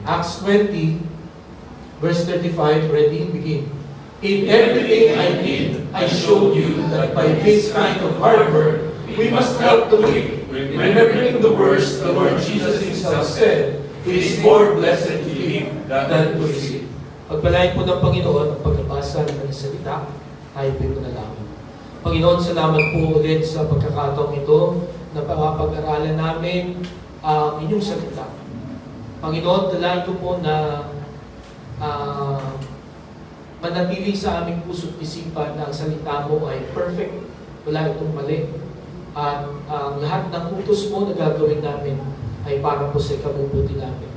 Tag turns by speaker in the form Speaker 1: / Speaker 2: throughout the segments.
Speaker 1: Acts 20, verse 35, ready, begin. In everything I did, I showed you that by this kind of hard work, we must help the weak, remembering the words the Lord Jesus Himself said, it is more blessed to give than to receive. Pagpalain po ng Panginoon ang pagbabasa ng kanyang salita, tayo po'y manalangin. Panginoon, salamat po ulit sa pagkakataong ito na pag-aralan namin ang inyong salita. Panginoon, dalayan ko po na manatili sa aming puso't isipan na ang salita mo ay perfect, wala itong mali. At ang lahat ng utos mo na gagawin namin ay para po sa ikabubuti namin.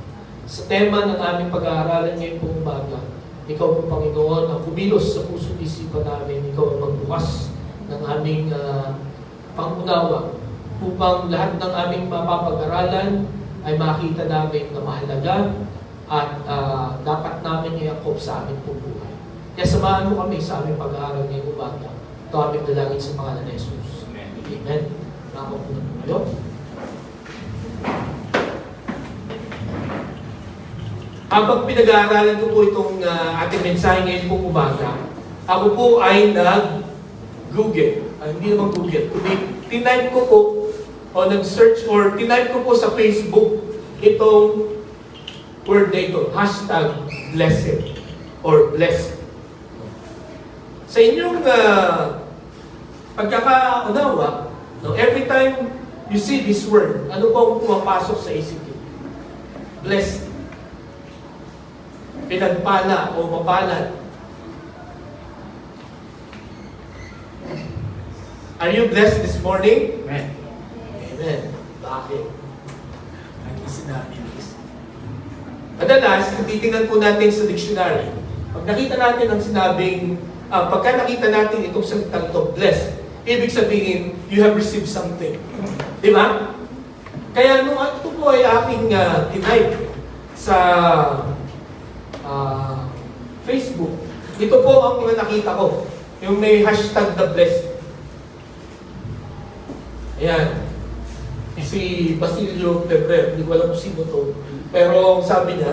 Speaker 1: Sa tema ng aming pag-aaralan ngayon pong umaga, ikaw po, Panginoon, ang kumilos sa puso't isipan namin, ikaw ang magbukas ng aming pangunawa upang lahat ng aming mapapag-aralan ay makita namin na mahalaga at dapat namin iangkop sa aming buhay. Kaya samahan mo kami sa aming pag-aaral ngayong umaga. Ito aming dalangin sa pangalan ni Jesus. Amen. Nakapunod po kayo. Habang pinag-aaralan ko po itong ating mensahe ngayon pong umaga, ako po ay nag-Google. Hindi naman Google. Tinype ko po o nag-search or tinype ko po sa Facebook itong word na ito, hashtag blessed or blessed. Sa inyong pagkakaunawa, every time you see this word, ano po ang pumapasok sa isip niyo? Blessed. Pinagpala o mapalad. Are you blessed this morning?
Speaker 2: Amen.
Speaker 1: Amen. Bakit? Ang sinabi niyo. Madalas, kung titingnan po natin sa dictionary, pag nakita natin ang sinabing, pagka nakita natin itong salitang ito, blessed, ibig sabihin, you have received something. Di ba? Kaya nung ito po ay aking tinype sa Facebook, ito po ang mga nakita ko. Yung may hashtag the blessed. Ayan. Si Basilio Pebre, hindi ko alam kung sino to. Pero sabi niya,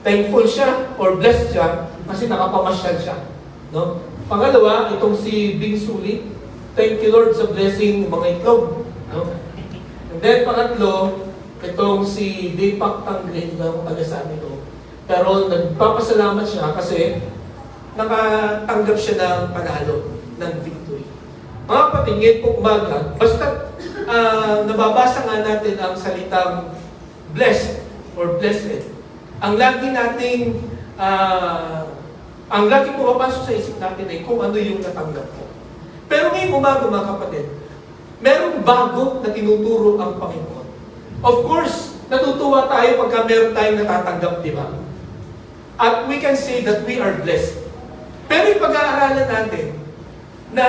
Speaker 1: thankful siya or blessed siya kasi nakapamasyal siya. No? Pangalawa, itong si Bing Suli, thank you Lord sa blessing ng mga itlog. No? And then pangatlo, itong si Deepak Tanggrin, na taga sa amin ito. Pero nagpapasalamat siya kasi nakatanggap siya ng panalo, ng victory. Mga patingin po umaga, basta nababasa nga natin ang salitang blessed or blessed. Ang lagi nating ang lagi pumapasok sa isip natin ay kung ano yung natanggap ko. Pero ngayong umaga mga kapatid, merong bago na tinuturo ang Panginoon. Of course, natutuwa tayo pagka meron tayong natatanggap, di ba? At we can say that we are blessed. Pero yung pag-aaralan natin na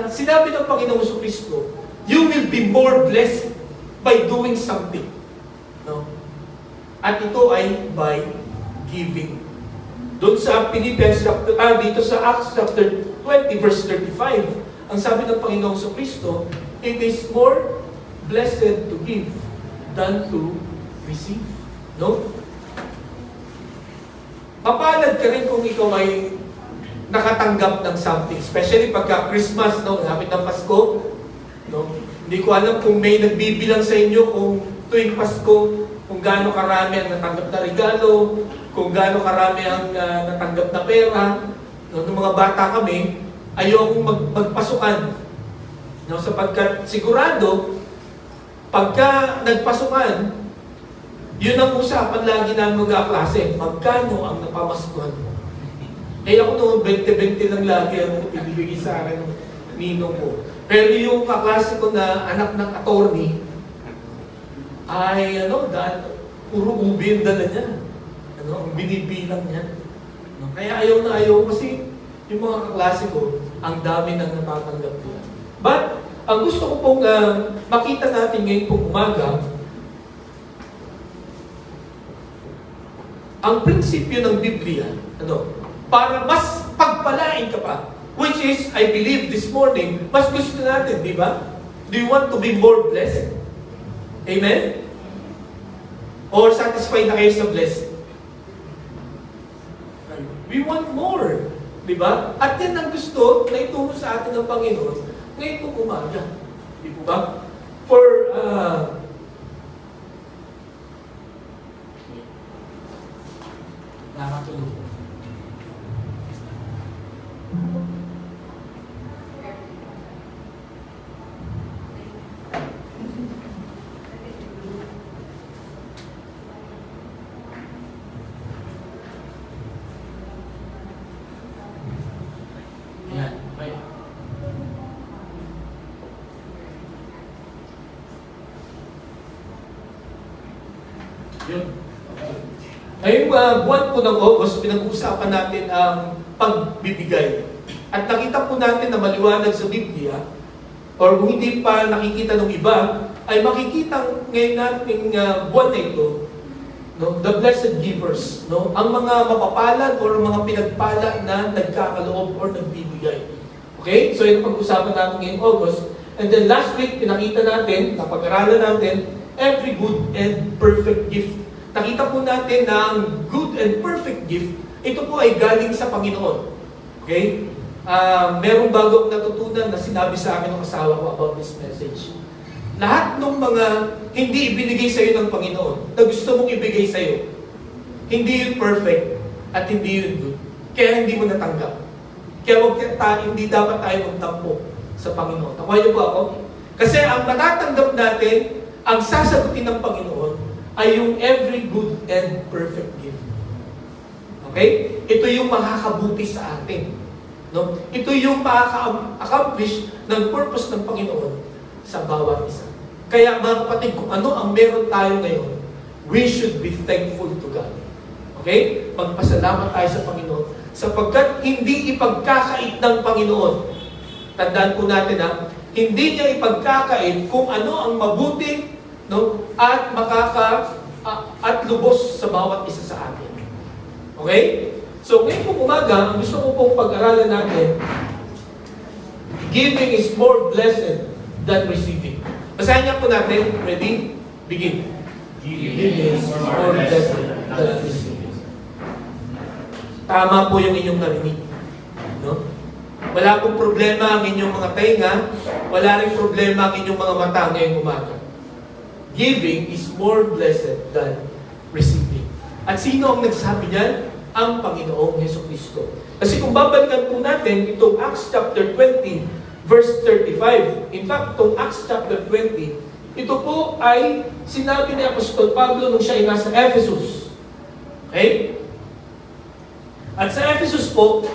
Speaker 1: sinabi ng Panginoong Kristo, you will be more blessed by doing something. No? At ito ay by giving. Doon sa Philippians dito sa Acts chapter 20 verse 35, ang sabi ng Panginoong Kristo, it is more blessed to give than to receive. No? Mapalad ka rin kung ikaw ay nakatanggap ng something, especially pagka Christmas, no, lapit ng Pasko, no. Hindi ko alam kung may nagbibilang sa inyo kung tuwing Pasko, kung gaano karami ang natanggap na regalo, kung gaano karami ang natanggap na pera. No, nung mga bata kami, ayokong magpasukan. No, sapagkat sigurado, pagka nagpasukan, yun ang usapan lagi namin mag-aklase, magkano ang napamaskuhan mo? Eh ako noon, 20-20 lang lagi ang ibibigay sa akin ng ninong ko. Pero yung kaklase ko na anak ng attorney, ay puro ubi yung dala niya. Ang binibilang niya. Kaya ayaw na ayaw kasi yung mga kaklase ko, ang dami nang natatanggap nila. But, ang gusto ko pong makita natin ngayon pong umaga, ang prinsipyo ng Biblia, para mas pagpalain ka pa, which is, I believe this morning, mas gusto natin, di ba? Do you want to be more blessed? Amen? Or satisfied na kayo sa blessed? We want more. Di ba? At yan ang gusto na ituro sa atin ng Panginoon ngayon pong umaga. Di ba? For, nakakatulog. Yan. Okay. Yun. Ngayong buwan po ng August, pinag-uusapan natin ang pagbibigay. At nakita po natin na maliwanag sa Biblia, or kung hindi pa nakikita ng iba, ay makikita ngayon natin buwan na ito, no? The blessed givers, no? Ang mga mapapalad or mga pinagpala na nagkakaloob or nagbibigay. Okay? So yun ang pag-usapan natin ngayong August. And then last week, pinakita natin, napag-aralan natin, every good and perfect gift. Nakita po natin na ang good and perfect gift, ito po ay galing sa Panginoon. Okay? Merong bago akong natutunan na sinabi sa akin ng asawa ko about this message. Lahat ng mga hindi ibinigay sa iyo ng Panginoon, na gusto mong ibigay sa iyo, hindi yun perfect at hindi yun good. Kaya hindi mo natanggap. Kaya hindi dapat tayo magtampo sa Panginoon. Nakuha niyo po ako? Kasi ang matatanggap natin, ang sasagutin ng Panginoon, ay yung every good and perfect gift. Okay? Ito yung makakabuti sa atin. No? Ito yung makaka-accomplish ng purpose ng Panginoon sa bawat isa. Kaya mga kapatid, kung ano ang meron tayo ngayon, we should be thankful to God. Okay? Magpasalamat tayo sa Panginoon sapagkat hindi ipagkakait ng Panginoon. Tandaan po natin hindi niya ipagkakait kung ano ang mabuti, no, at at lubos sa bawat isa sa atin. Okay? So ngayon pong umaga, ang gusto ko pong pag-aralan natin, giving is more blessed than receiving. Basahin niya po natin. Ready? Begin. Giving is more blessed than receiving. Tama po yung inyong narinig. No? Wala pong problema ang inyong mga tainga, wala rin problema ang inyong mga mata ngayong umaga. Giving is more blessed than receiving. At sino ang nagsabi niyan? Ang Panginoong Jesucristo. Kasi kung babalikan po natin itong Acts chapter 20, verse 35. In fact, itong Acts chapter 20, ito po ay sinabi ni Apostol Pablo nung siya ay nasa Ephesus. Okay? At sa Ephesus po,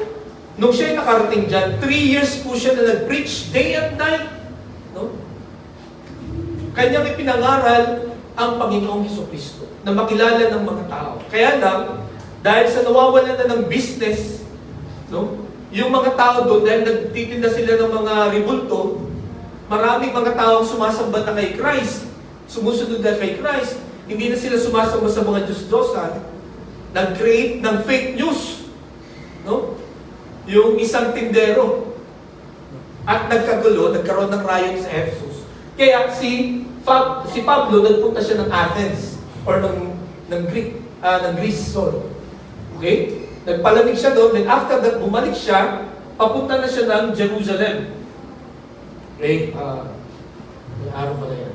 Speaker 1: nung siya ay nakarating dyan, 3 years po siya na nag-preach day and night. No? Kanyang ipinangaral ang Panginoong Jesucristo na makilala ng mga tao. Kaya lang, dahil sa nawawalan na ng business, no, yung mga tao doon, dahil nagtitinda sila ng mga ribulto, maraming mga tao sumasamba na kay Christ, sumusunod na kay Christ, hindi na sila sumasamba sa mga Diyos-Diyosan, nag-create ng fake news. No? Yung isang tindero, at nagkagulo, nagkaroon ng riot sa Ephesus. Kaya si Pablo, nagpunta siya ng Athens, or ng Greece, sorry. Okay? Nagpalamig siya doon, then after that, bumalik siya, papunta na siya ng Jerusalem. Okay? May araw pala yan.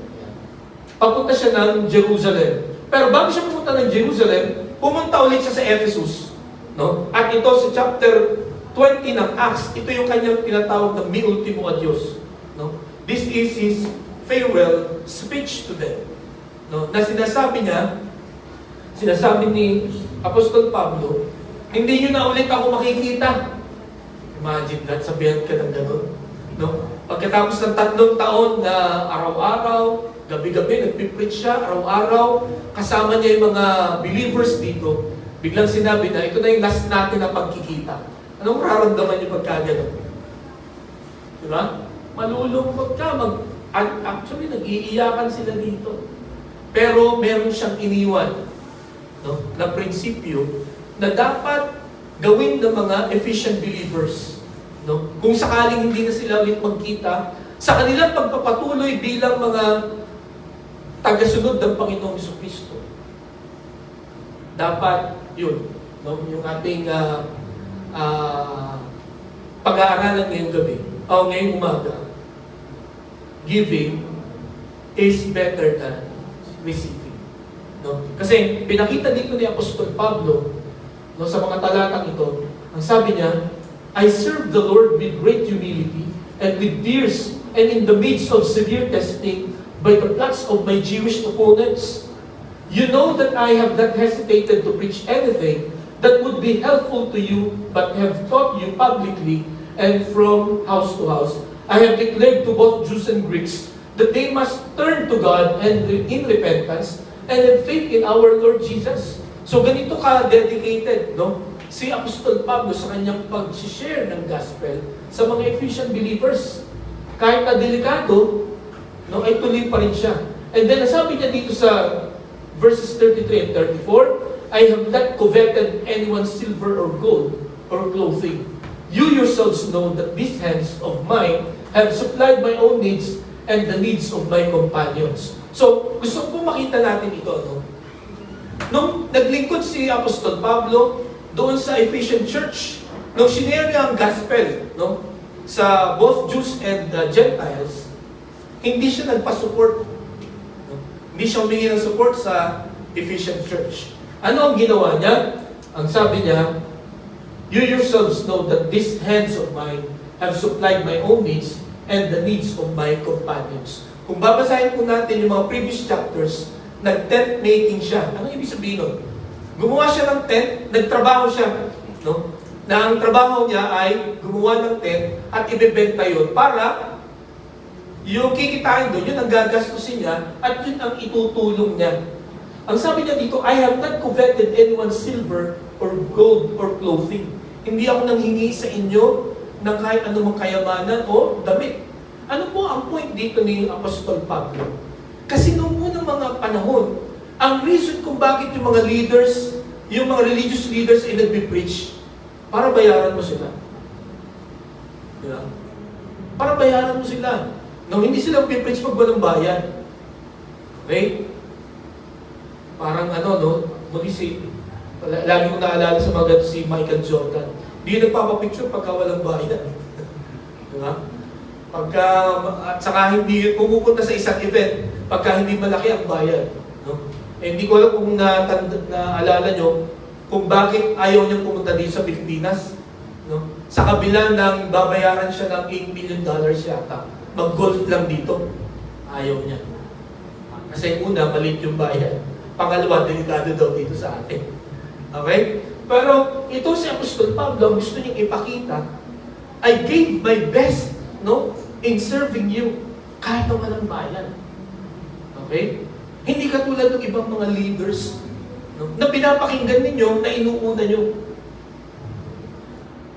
Speaker 1: Papunta siya ng Jerusalem. Pero bago siya pumunta ng Jerusalem, pumunta ulit siya sa Ephesus. No? At ito sa chapter 20 ng Acts, ito yung kanyang tinatawag na mi ultimo adios. No? This is his farewell speech to them. No? Na sinasabi ni Apostol Pablo, hindi nyo na ulit ako makikita. Imagine that, sabihan ka ng gano'n. No? Pagkatapos ng 3 taon na araw-araw, gabi-gabi, nagpipreach siya, araw-araw, kasama niya yung mga believers dito, biglang sinabi na, ito na yung last natin na pagkikita. Anong mararamdaman niyo pagka gano'n? Diba? Malulungkot ka, actually, nag-iiyakan sila dito. Pero meron siyang iniwan, no, na prinsipyo na dapat gawin ng mga efficient believers. No? Kung sakaling hindi na sila ulit magkita, sa kanilang pagpapatuloy bilang mga tagasunod ng Panginoong Jesucristo, dapat yun, no, yung ating pag-aaralan ngayong gabi, o ngayong umaga, giving is better than receiving. No? Kasi pinakita dito ni Apostol Pablo, no, sa mga talatang ito, ang sabi niya, I serve the Lord with great humility and with tears and in the midst of severe testing by the plots of my Jewish opponents. You know that I have not hesitated to preach anything that would be helpful to you, but have taught you publicly and from house to house. I have declared to both Jews and Greeks that they must turn to God and in repentance and in faith in our Lord Jesus. So ganito ka-dedicated, no? Si Apostol Pablo sa kanyang pag-share ng gospel sa mga Ephesian believers. Kahit na delikado, no, ay tuloy pa rin siya. And then nasabi niya dito sa verses 33 and 34, I have not coveted anyone's silver or gold or clothing. You yourselves know that these hands of mine have supplied my own needs and the needs of my companions. So, gusto ko makita natin ito, no? Nung naglingkod si Apostol Pablo doon sa Ephesian Church, nung sinare niya ang gospel, no, sa both Jews and Gentiles, hindi siya nagpa-support. No? Hindi siya humingi ng support sa Ephesian Church. Ano ang ginawa niya? Ang sabi niya, you yourselves know that these hands of mine have supplied my own needs and the needs of my companions. Kung babasahin po natin yung mga previous chapters, nag-tent making siya. Ano ibig sabihin nun? Gumawa siya ng tent, nagtrabaho siya. No? Na ang trabaho niya ay gumawa ng tent at ibebenta yun para yung kikitain doon, yun ang gagastusin niya at yun ang itutulong niya. Ang sabi niya dito, I have not coveted anyone's silver or gold or clothing. Hindi ako nanghingi sa inyo ng kahit anumang kayamanan o damit. Ano po ang point dito ni Apostol Pablo? Kasi noong unang mga panahon, ang reason kung bakit yung mga leaders, yung mga religious leaders ay nagbe-preach, para bayaran mo sila. Diba? Para bayaran mo sila. Nung hindi sila pre-preach pag walang bayan. Okay? Parang ano, no? Lagi ko naalala sa mga si Michael Jordan. Hindi nagpapapicture pagka walang bayan. Diba? Pagka, at saka hindi pumupunta sa isang event, pagka hindi malaki ang bayan. No? Eh, hindi ko alam kung naalala nyo, kung bakit ayaw niyang pumunta dito sa Pilipinas. No? Sa kabila ng babayaran siya ng $8 million yata, mag-golf lang dito. Ayaw niya. Kasi una, maliit yung bayan. Pangalawa, delikado daw dito sa atin. Okay? Pero ito si Apostol Pablo, gusto niyang ipakita, I gave my best, no, in serving you, kahit na walang bayan. Okay? Hindi katulad ng ibang mga leaders, no, na pinapakinggan ninyo, na inuuna nyo.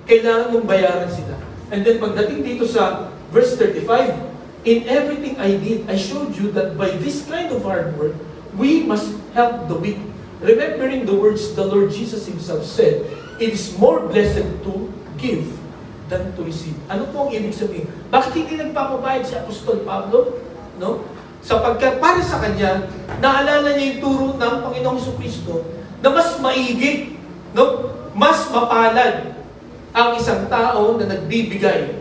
Speaker 1: Kailangan mong bayaran sila. And then pagdating dito sa verse 35, in everything I did, I showed you that by this kind of hard work, we must help the weak. Remembering the words the Lord Jesus Himself said, it is more blessed to give than to receive. Ano po ang ibig sabihin? Bakit hindi nagpapabayad si Apostol Pablo? No? Sapagkat para sa kanya, naalala niya yung turo ng Panginoong Jesucristo na mas maigi, no? Mas mapalad ang isang tao na nagbibigay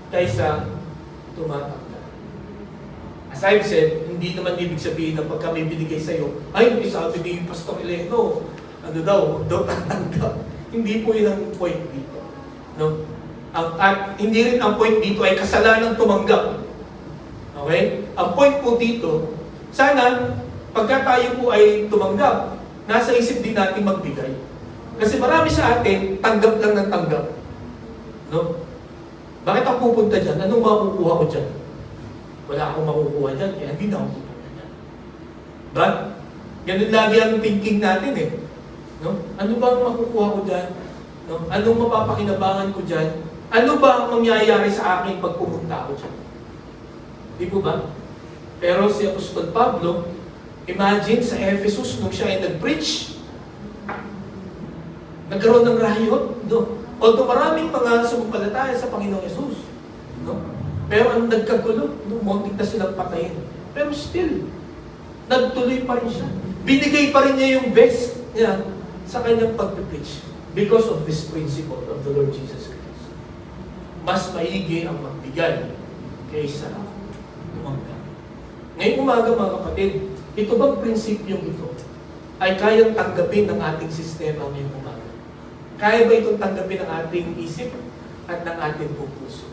Speaker 1: kaysa tumatanggap. As I've said, hindi naman ibig sabihin na pagka may binigay sa'yo, ay, hindi sabi ni Pastor Eleno, ano daw, daw tatanggap. Hindi po yun ang point dito. No? At hindi rin ang point dito ay kasalanan tumanggap. Okay? Ang point po dito, sana, pagka tayo po ay tumanggap, nasa isip din natin magbigay. Kasi marami sa atin, tanggap lang ng tanggap. No? Bakit ako pupunta dyan? Anong makukuha ko dyan? Wala akong makukuha dyan, kaya hindi na ako pupunta dyan. But, ganun lagi ang thinking natin eh. No? Ano ba ang makukuha ko dyan? No? Anong mapapakinabangan ko dyan? Ano ba ang mangyayari sa akin pag pumunta ako dyan? Di po ba? Pero si Apostol Pablo, imagine sa Ephesus, nung siya ay nag-preach, nagkaroon ng riot, no? Although maraming mga sumumpalataya sa Panginoong Yesus, no? Pero ang nagkagulo, no? Muntik na silang patayin. Pero still, nagtuloy pa rin siya. Binigay pa rin niya yung best niya sa kanyang pag-preach. because of this principle of the Lord Jesus Christ. Mas maigi ang magbigay kaysa tumanggap. Ngayong umaga mga kapatid, ito bang prinsipyong ito ay kayang tanggapin ng ating sistema ngayong umaga? Kaya ba itong tanggapin ng ating isip at ng ating puso?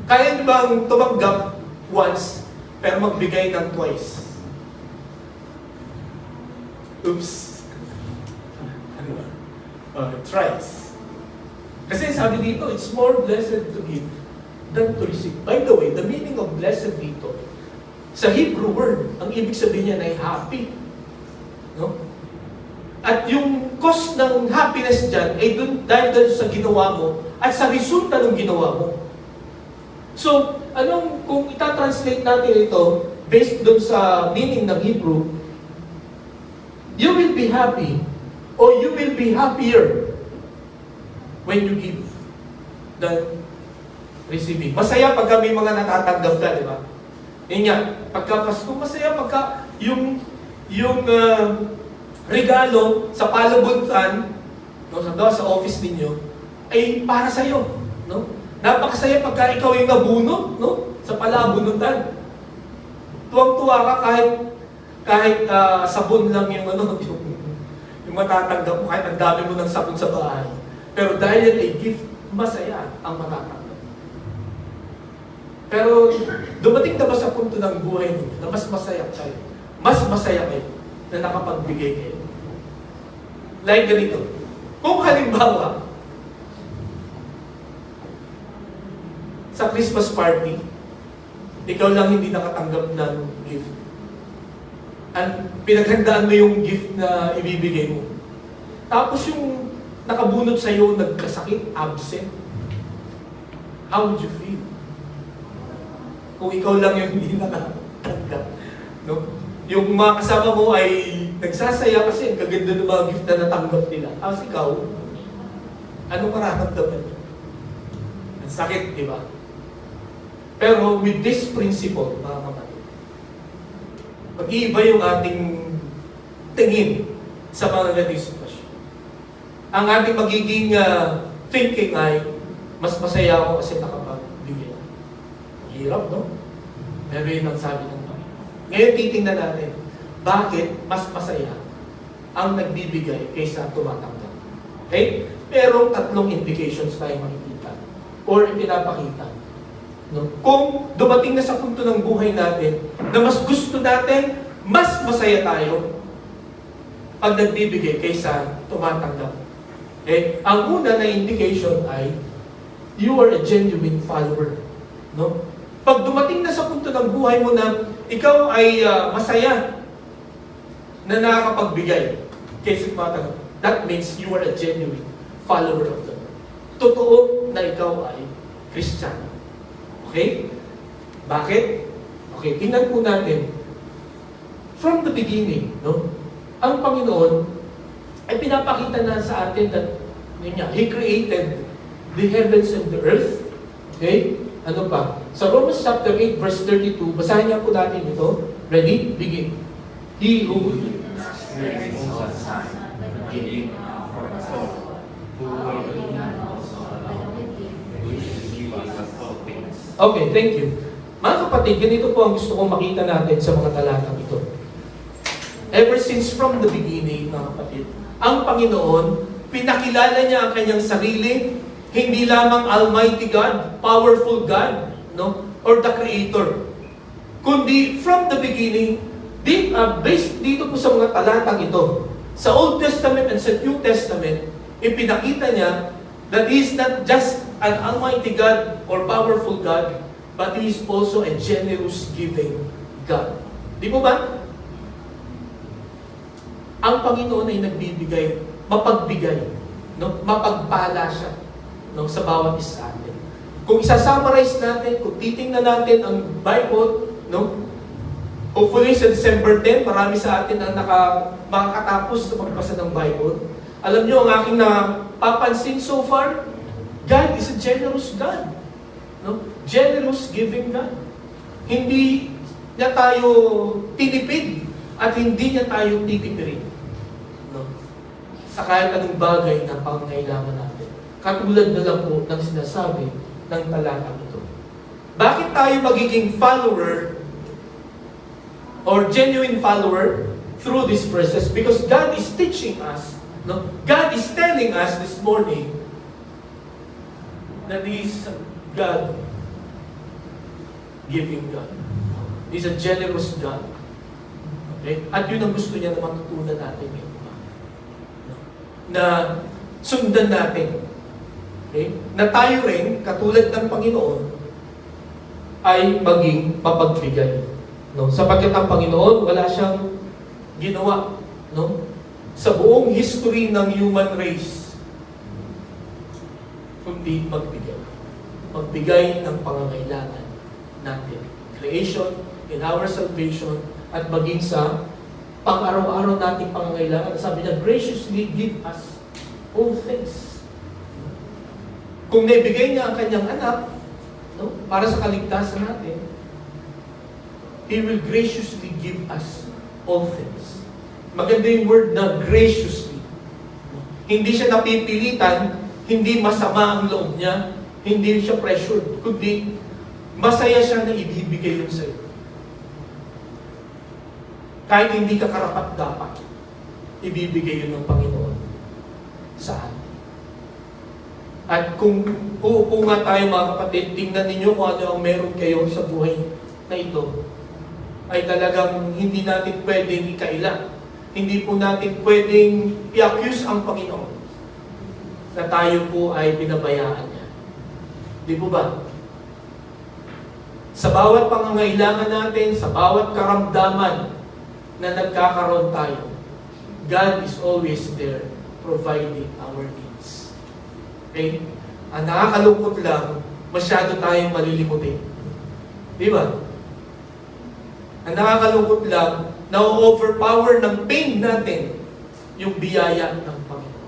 Speaker 1: Kaya niyo bang tumanggap once pero magbigay ng twice? Oops. Ano ba? Thrice. Kasi sabi dito, it's more blessed to give than to receive. By the way, the meaning of blessed dito, sa Hebrew word, ang ibig sabihin niya ay happy. No? At yung cause ng happiness dyan ay dahil sa ginawa mo at sa resulta ng ginawa mo. So, kung itatranslate natin ito, based doon sa meaning ng Hebrew, you will be happy or you will be happier when you give than receiving. Masaya pagka may mga natatanggap ka, di ba? Yun nga, pagka Pasko, masaya pagka yung regalo sa palabutan, no, sa office ninyo, ay para sa'yo. No? Napakasaya pagka ikaw yung nabunot, no, sa palabunutan. Tuwang-tuwa ka kahit sabon lang yung matatanggap mo, kahit ang dami mo ng sabon sa bahay. Pero dahil yan ay gift, masaya ang matatanggap. Pero dumating na ba sa punto ng buhay ninyo na mas masaya kayo? Mas masaya kayo na nakapagbigay kayo. Like ganito. Kung halimbawa, sa Christmas party, ikaw lang hindi nakatanggap ng gift. At pinaghandaan mo yung gift na ibibigay mo. Tapos yung nakabunot sa'yo, nagkasakit, absent. How would you feel? Kung ikaw lang yung hindi nakatanggap. No? Yung mga kasama mo ay nagsasaya kasi ang kaganda ng mga gift na natanggap nila. Tapos ikaw, anong mararamdaman niyo? Ang sakit, di ba? Pero with this principle, mga kapatid, mag-iiba yung ating tingin sa mga ganitong sitwasyon. Ang ating magiging thinking ay, mas masaya ako kasi nakapagbigay. Hirap, no? Pero yun ang sabi ng Panginoon. Ngayon titingnan natin, bakit mas masaya ang nagbibigay kaysa tumatanggap. Okay? Merong tatlong indications tayo makikita or ipinapakita. No? Kung dumating na sa punto ng buhay natin na mas gusto natin, mas masaya tayo pag nagbibigay kaysa tumatanggap. Okay? Ang una na indication ay you are a genuine follower. No? Pag dumating na sa punto ng buhay mo na ikaw ay masaya na nakakapagbigay kaysa tumatanggap, that means you are a genuine follower of the Lord. Totoo na ikaw ay Kristiyano. Okay? Bakit? Okay, tingnan po natin. From the beginning, no? Ang Panginoon ay pinapakita na sa atin that He created the heavens and the earth. Okay? Ano pa? Sa Romans chapter 8, verse 32, basahin niya po natin ito. Ready? Begin. He who Okay, thank you. Mga kapatid, ganito po ang gusto kong makita natin sa mga talatang ito. Ever since from the beginning, mga kapatid, ang Panginoon, pinakilala niya ang kanyang sarili, hindi lamang Almighty God, powerful God, no, or the Creator. Kundi from the beginning, based dito po sa mga talatang ito, sa Old Testament and sa New Testament, ipinakita niya that He is not just an Almighty God or powerful God, but He is also a generous giving God. Di po ba? Ang Panginoon ay nagbibigay, mapagbigay, no? Mapagpala siya, no? Sa bawat isa natin. Kung isa-summarize natin, kung titingnan natin ang Bible, no? Hopefully sa December 10, marami sa atin ang makakatapos sa pagbasa ng Bible. Alam niyo, ang aking napapansin so far, God is a generous God. No? Generous giving God. Hindi niya tayo tinipid at hindi niya tayo titipirin. No? sa kahit anong bagay na pangangailangan natin. Katulad na lang po ng sinasabi ng talatang ito. Bakit tayo magiging follower or genuine follower through these verses? Because God is teaching us, no? God is telling us this morning that He is God, giving God. He's a generous God. Okay? At yun ang gusto niya na matutunan natin ngayon. Na sundan natin. Okay? Na tayo rin, katulad ng Panginoon, ay maging mapagbigay. No? Sapagkat ang Panginoon, wala siyang ginawa. No? Sa buong history ng human race, kundi magbigay. Magbigay ng pangangailangan natin. Creation, in our salvation, at maging sa pang-araw-araw nating pangangailangan. Sabi niya, graciously give us all things. Kung naibigay niya ang kanyang anak, no, para sa kaligtasan natin, He will graciously give us all things. Maganda yung word na graciously. Hindi siya napipilitan, hindi masama ang loob niya, hindi siya pressured, kundi masaya siya na ibibigay yun sa'yo. Kahit hindi ka karapat-dapat, ibibigay yun ng Panginoon sa atin. At kung uupo nga tayo mga kapatid, tingnan ninyo kung ano ang meron kayo sa buhay na ito, ay talagang hindi natin pwedeng ikaila. Hindi po natin pwedeng i-accuse ang Panginoon na tayo po ay pinabayaan niya. Di po ba? Sa bawat pangangailangan natin, sa bawat karamdaman na nagkakaroon tayo, God is always there providing our needs. Okay? Ang nakakalungkot lang, masyado tayong malilimutin. Di ba? Ang nakakalungkot lang, na-overpower ng pain natin yung biyaya ng Panginoon.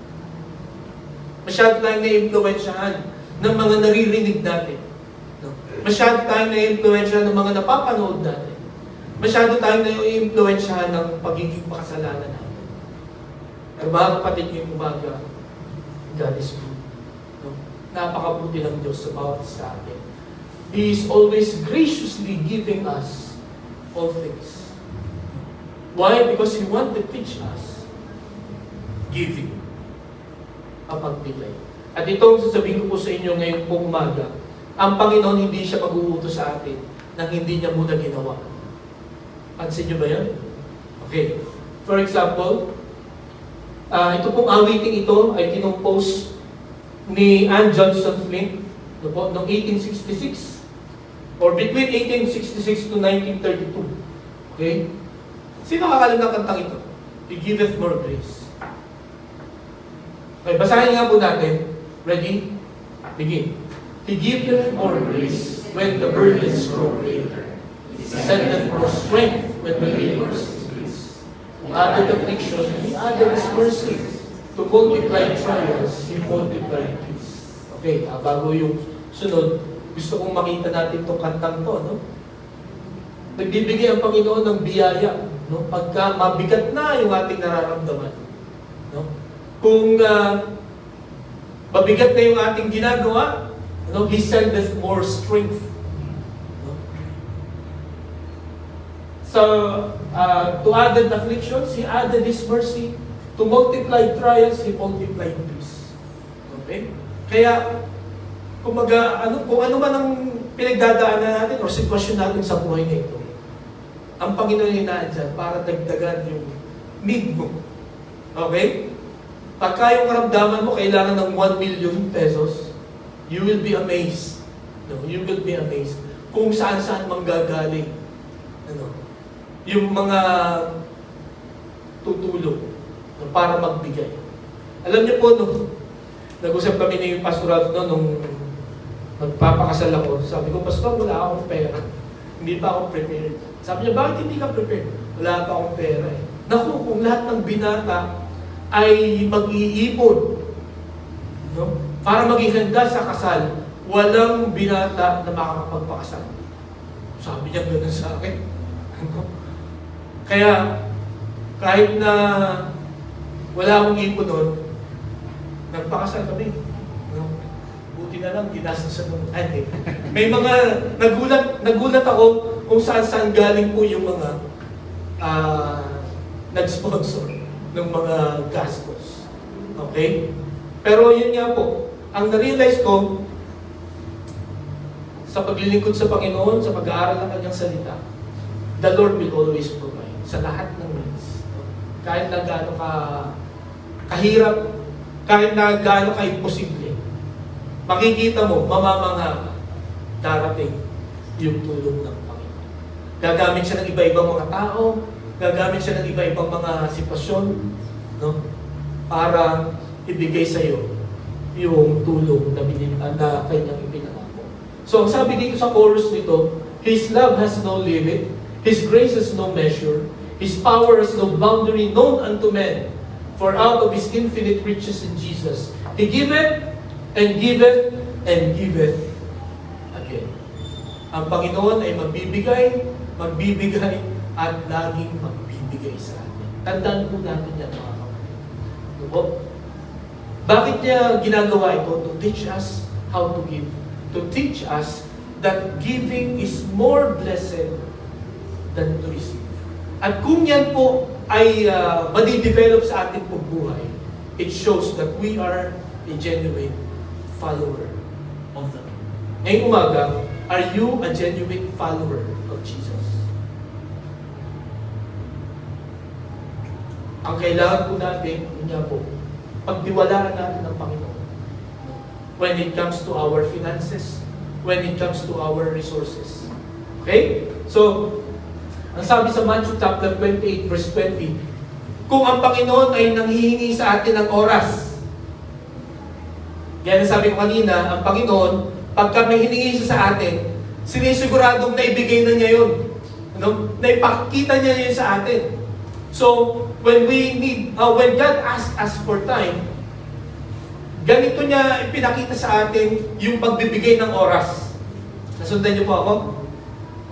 Speaker 1: Masyado tayong na-influensyahan ng mga naririnig natin. No? Masyado tayong na-influensyahan ng mga napapanood natin. Masyado tayong na-influensyahan ng pagiging makasalanan natin. Pero mga kapatid yung umaga, God is good. No? Napakabuti ng Diyos sa bawat sa atin. He is always graciously giving us all things. Why? Because He wants to teach us giving. Pagbigay. At ito ang sasabihin ko po sa inyo ngayong pong umaga, ang Panginoon hindi siya mag-uutos sa atin nang hindi niya muna ginawa. Pansin niyo ba yan? Okay. For example, ito pong awiting ito ay kinompose ni Ann Johnson Flint noong 1866 or between 1866 to 1932. Okay? Sino kakalan ng kantang ito? He giveth more grace. Okay, basahin nga po natin. Ready? Begin. He giveth more grace when the burdens grow greater. He sendeth more strength when the labors increase. Who added affliction, He added His mercy. To multiply trials, He multiplied peace. Okay, bago yung sunod, gusto kong makita natin itong kantang to, no? Nagbibigay ang Panginoon ng biyaya, no? Pagka mabigat na yung ating nararamdaman, no? Kung mabigat na yung ating ginagawa, no? He sendeth more strength. No? So, to added afflictions, He added His mercy. To multiply trials, He multiplied peace. Okay? Kaya, kung ano man ang pinagdadaanan natin o sitwasyon natin sa buhay na ito, ang Panginoon ay naandyan para dagdagan yung need mo. Okay? Pagka yung karamdaman mo kailangan ng 1 million pesos, you will be amazed. No, you will be amazed kung saan-saan manggagaling. Yung mga tutulong para magbigay. Alam niyo po, nag-usap kami ni Pastor nung nagpapakasal ako. Sabi ko, Pastor, wala akong pera. Hindi pa ako prepared. Sabi niya, bakit hindi ka prepared? Wala pa akong pera eh. Naku, kung lahat ng binata ay mag-iipon, no? Para maging handa sa kasal, walang binata na makakapagpakasal. Sabi niya gano'n sa akin. Kaya, kahit na wala akong ipon noon, nagpakasal kami. No? Buti na lang, ginastos ng ate. May mga, nagulat ako kung saan galing po yung mga nag-sponsor ng mga gastos. Okay? Pero yun nga po, ang na-realize ko, sa paglilingkod sa Panginoon, sa pag-aaral ng Kanyang salita, the Lord will always provide sa lahat ng needs. Kahit na gaano kahirap, kahit na gaano ka-imposible, makikita mo, mamamangha ka, darating yung tulong ng Panginoon. Gagamit siya ng iba-ibang mga tao, gagamit siya ng iba-ibang mga sitwasyon, no? Para ibigay sa iyo yung tulong na kanyang ipinangako. So, ang sabi dito sa chorus nito, His love has no limit, His grace has no measure, His power has no boundary known unto men. For out of His infinite riches in Jesus, He giveth and giveth and giveth again. Ang Panginoon ay magbibigay, at laging magbibigay sa atin. Tandaan po natin yan, mga kapatid. Diba? Bakit niya ginagawa ito? To teach us how to give. To teach us that giving is more blessed than to receive. At kung yan po ay madidevelop sa ating pagbuhay, it shows that we are a genuine follower of the Lord. Ngayong umaga, are you a genuine follower of Jesus? Ang kailangan po natin, yun nga po, pagdiwalaan natin ng Panginoon. When it comes to our finances, when it comes to our resources. Okay? So, ang sabi sa Matthew chapter 28 verse 20, kung ang Panginoon ay nanghihingi sa atin ng oras, yan ang sabi ko kanina, ang Panginoon, pagka may hiningi siya sa atin, sinisiguradong naibigay na niya yun. Ano? Naipakita niya yun sa atin. So, when God asks us for time, ganito niya ipinakita sa atin yung pagbibigay ng oras. Nasundan niyo po ako?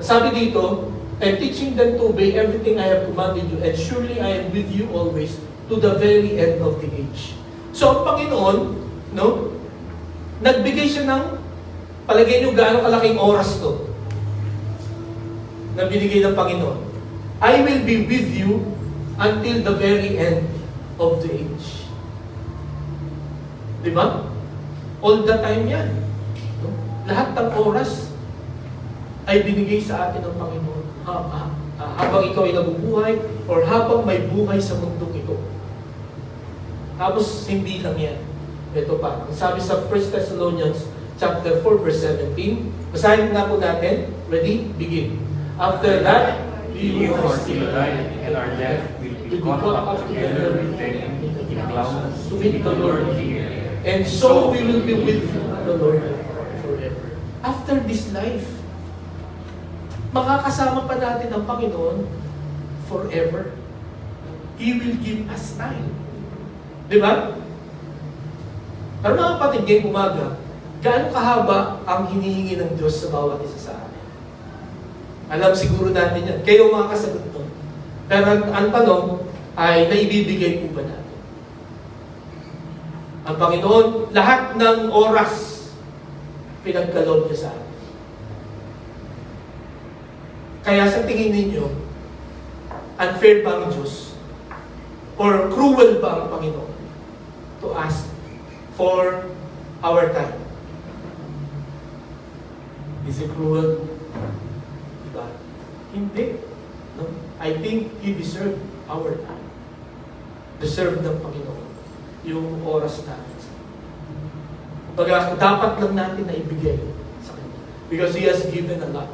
Speaker 1: Sabi dito, I'm teaching them to obey everything I have commanded you, and surely I am with you always to the very end of the age. So, ang Panginoon, no, nagbigay siya ng, palagay niyo gaano kalaking oras to, na binigay ng Panginoon. I will be with you until the very end of the age. Diba? All the time yan. No? Lahat ng oras ay binigay sa atin ng Panginoon. Habang ikaw ay nabubuhay or habang may buhay sa mundong ito. Tapos, hindi lang yan. Ito pa. Ang sabi sa 1 Thessalonians chapter 4 verse 17. Basahin nga po natin. Ready? Begin. After that, we who are still alive and are left will be caught up together with them in the clouds to meet the Lord here. And so we will be with the Lord forever. After this life, makakasama pa natin ang Panginoon forever. He will give us time. Di ba? Pero mga kapatid, ngayong umaga, gaano kahaba ang hinihingi ng Diyos sa bawat isa sa atin? Alam siguro natin yan. Kayo mga kasagot to. Pero ang tanong ay naibibigay po ba natin? Ang Panginoon, lahat ng oras pinagkaloob niya sa atin. Kaya sa tingin ninyo, unfair ba ang Diyos? Or cruel ba ang Panginoon to ask for our time? Is it cruel? Diba? Hindi. No? I think He deserved our time. Deserved ng Panginoon yung oras natin. Kumbaga, dapat lang natin na ibigay sa Kanya. Because He has given a lot.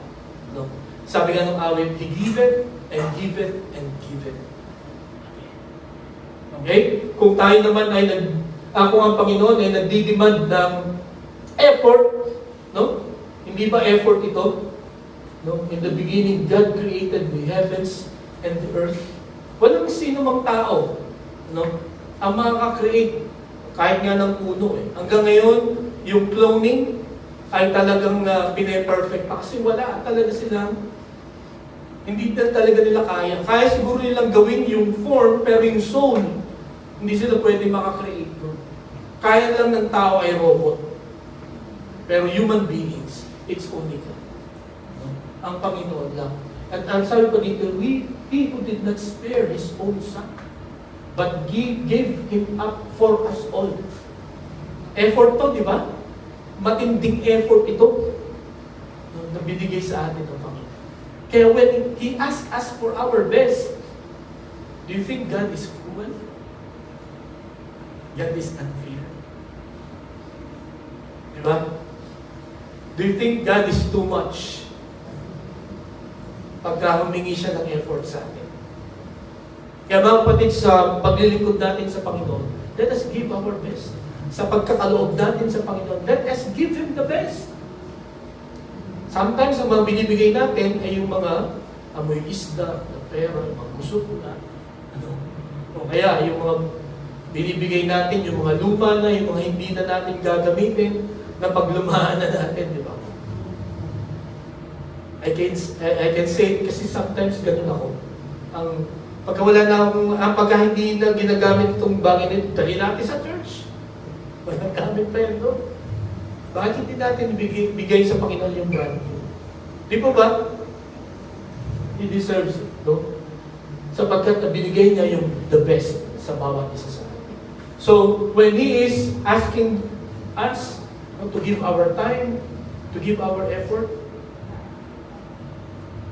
Speaker 1: No? Sabi nga ng awit, He giveth and giveth and giveth. Okay? Kung tayo naman ay kung ang Panginoon ay nagdidemand ng effort, no? Hindi ba effort ito? No? In the beginning, God created the heavens and the earth. Walang sino mang tao, no? Ang makaka-create, kahit nga ng puno eh. Hanggang ngayon, yung cloning ay talagang pine-perfect pa. Kasi wala talaga silang, hindi talaga nila kaya. Kaya siguro nilang gawin yung form, pero yung soul, Hindi sila pwede makakreate. No? Kaya lang ng tao ay robot. Pero human beings, it's only God. No? Ang Panginoon lang. At ang sabi pa dito, He who did not spare His own Son, but gave Him up for us all. Effort to, di ba? Matinding effort ito na binigay sa atin ng Panginoon. Kaya when He asked us for our best, do you think God is cruel? God is unfair. Di ba? Do you think God is too much pagka humingi siya ng effort sa atin? Kaya mga kapatid, sa paglilingkod natin sa Panginoon, let us give our best. Sa pagkakaloob natin sa Panginoon, let us give Him the best. Sometimes, ang mga binibigay natin ay yung mga amoy isda, na pera, yung mga busog na, o kaya yung mga binibigay natin, yung mga luma na, yung mga hindi na natin gagamitin, na paglumaan na natin, di ba? I can say kasi sometimes ganun ako. Pagka wala na pagka hindi na ginagamit itong bagay nito, dali natin sa church. Walang gamit pa yan doon. Bakit hindi natin bigay sa Panginoon yung brand new? Di po ba? He deserves it, no? Sapagkat binigay niya yung the best sa bawat isa sa atin. So, when He is asking us to give our time, to give our effort,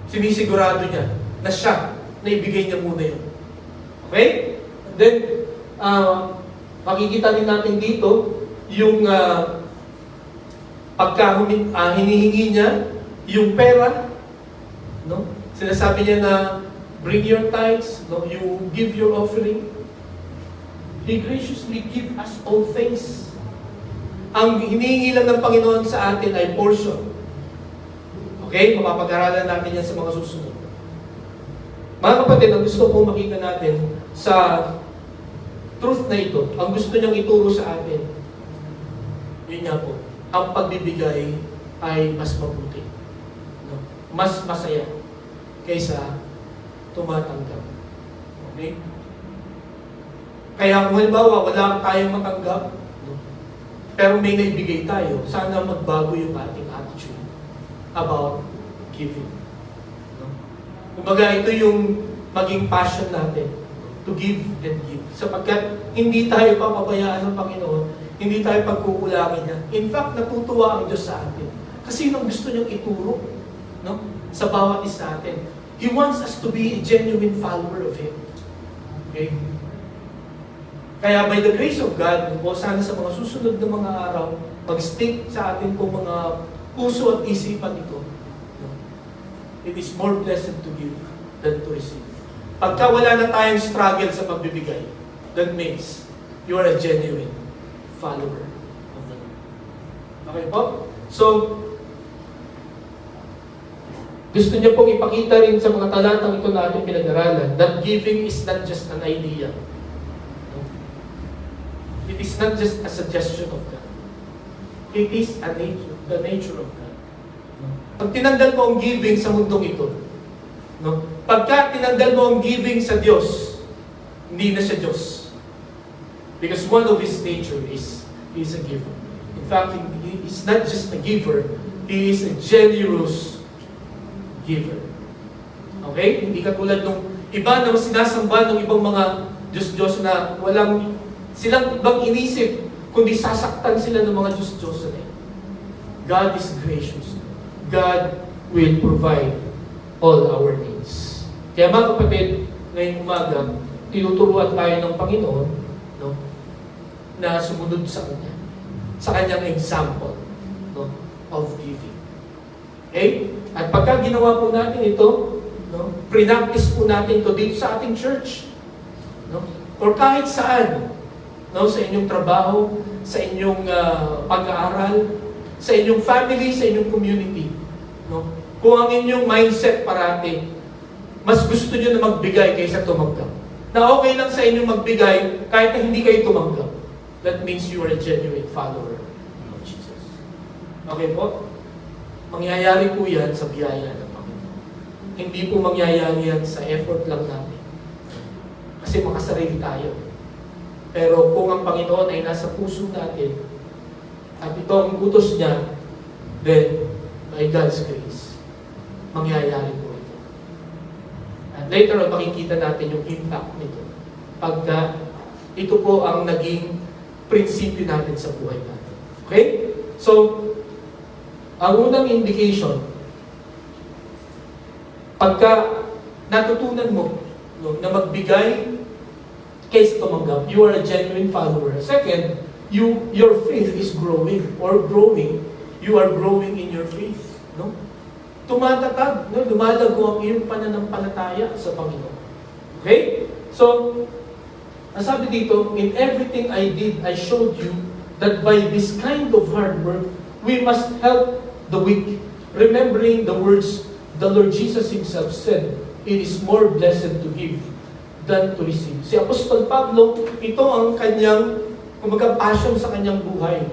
Speaker 1: sinisigurado niya na siya, na ibigay niya muna yun. Okay? And then, makikita din natin dito, yung pagka hinihingi niya, yung pera, no? Sinasabi niya na, bring your tithes, no? You give your offering. He graciously give us all things. Ang hinihingi lang ng Panginoon sa atin ay portion. Okay? Mapapag-aralan natin yan sa mga susunod. Mga kapatid, ang gusto kong makita natin sa truth na ito, ang gusto niyang ituro sa atin, yun nga po, ang pagbibigay ay mas mabuti. No? Mas masaya kaysa tumatanggap. Okay? Kaya kung halimbawa, wala tayong matanggap, no? Pero may naibigay tayo, sana magbago yung ating attitude about giving. No? Kumbaga, ito yung maging passion natin, to give and give. Sapagkat hindi tayo papabayaan ng Panginoon, hindi tayo pagkukulangin niya. In fact, natutuwa ang Diyos sa atin. Kasi yun ang gusto niyang ituro, no? Sa bawat isa natin. He wants us to be a genuine follower of Him. Okay? Kaya by the grace of God, po, sana sa mga susunod na mga araw, mag-stick sa atin po mga puso at isipan ito. No? It is more blessed to give than to receive. Pagka wala na tayong struggle sa pagbibigay, that means you are a genuine follower of the Lord. Okay po? So, gusto niya pong ipakita rin sa mga talatang ito na ating pinag-aralan that giving is not just an idea. It is not just a suggestion of God. It is the nature of God. Pag tinanggal mo ang giving sa mundong ito, no? Pagka tinanggal mo ang giving sa Diyos, hindi na siya Diyos. Because one of His nature is He is a giver. In fact, He is not just a giver, He is a generous giver. Okay? Hindi katulad nung iba na sinasamba ng ibang mga Diyos-Diyos na walang silang ibang inisip, kundi sasaktan sila ng mga Diyos-Diyos na yun. God is gracious. God will provide all our needs. Kaya mga kapatid, ngayong umaga, tinuturuan tayo ng Panginoon, no, na sumunod sa Kanya. Sa Kanyang example, no, of giving. Okay? At pagka ginawa po natin ito, no, pre-practice po natin ito dito sa ating church. No? Or kahit saan, no, sa inyong trabaho, sa inyong pag-aaral, sa inyong family, sa inyong community. No? Kung ang inyong mindset parati, mas gusto nyo na magbigay kaysa tumanggap. Na okay lang sa inyong magbigay kahit na hindi kayo tumanggap. That means you are a genuine follower of Jesus. Okay po? Mangyayari po yan sa biyaya ng Panginoon. Hindi po mangyayari yan sa effort lang natin. Kasi makasarili tayo. Pero kung ang Panginoon ay nasa puso natin, at ito ang utos niya, then, by God's grace, mangyayari po ito. And later on, makikita natin yung impact nito. Pagka ito po ang naging prinsipyo natin sa buhay natin. Okay? So, ang unang indication, pagka natutunan mo na magbigay kaysa tumanggap, you are a genuine follower. Second, your faith is growing or growing. You are growing in your faith. No? Tumatatag, no? Lumalago ang iyong pananampalataya sa Panginoon. Okay? So, sabi dito, in everything I did, I showed you that by this kind of hard work, we must help the weak, remembering the words the Lord Jesus Himself said, it is more blessed to give than to receive. Si Apostol Pablo, ito ang kanyang, kumbaga, passion sa kanyang buhay,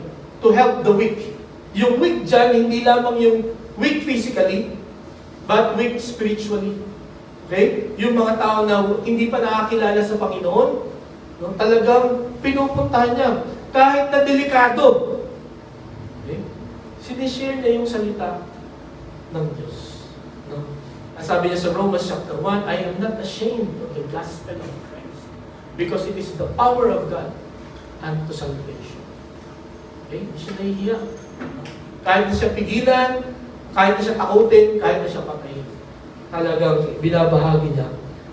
Speaker 1: to help the weak. Yung weak dyan, hindi lamang yung weak physically, but weak spiritually. Okay? Yung mga tao na hindi pa nakakilala sa Panginoon, no, talagang pinupuntahan niya, kahit na delikado. Okay? Sinishare niya yung salita ng Diyos. No? Sabi niya sa Romans chapter 1, I am not ashamed of the gospel of Christ because it is the power of God unto salvation. Okay? Hindi siya nahihiya. Kahit na siya pigilan, kahit na siya takutin, kahit na siya patayin. Talagang binabahagi niya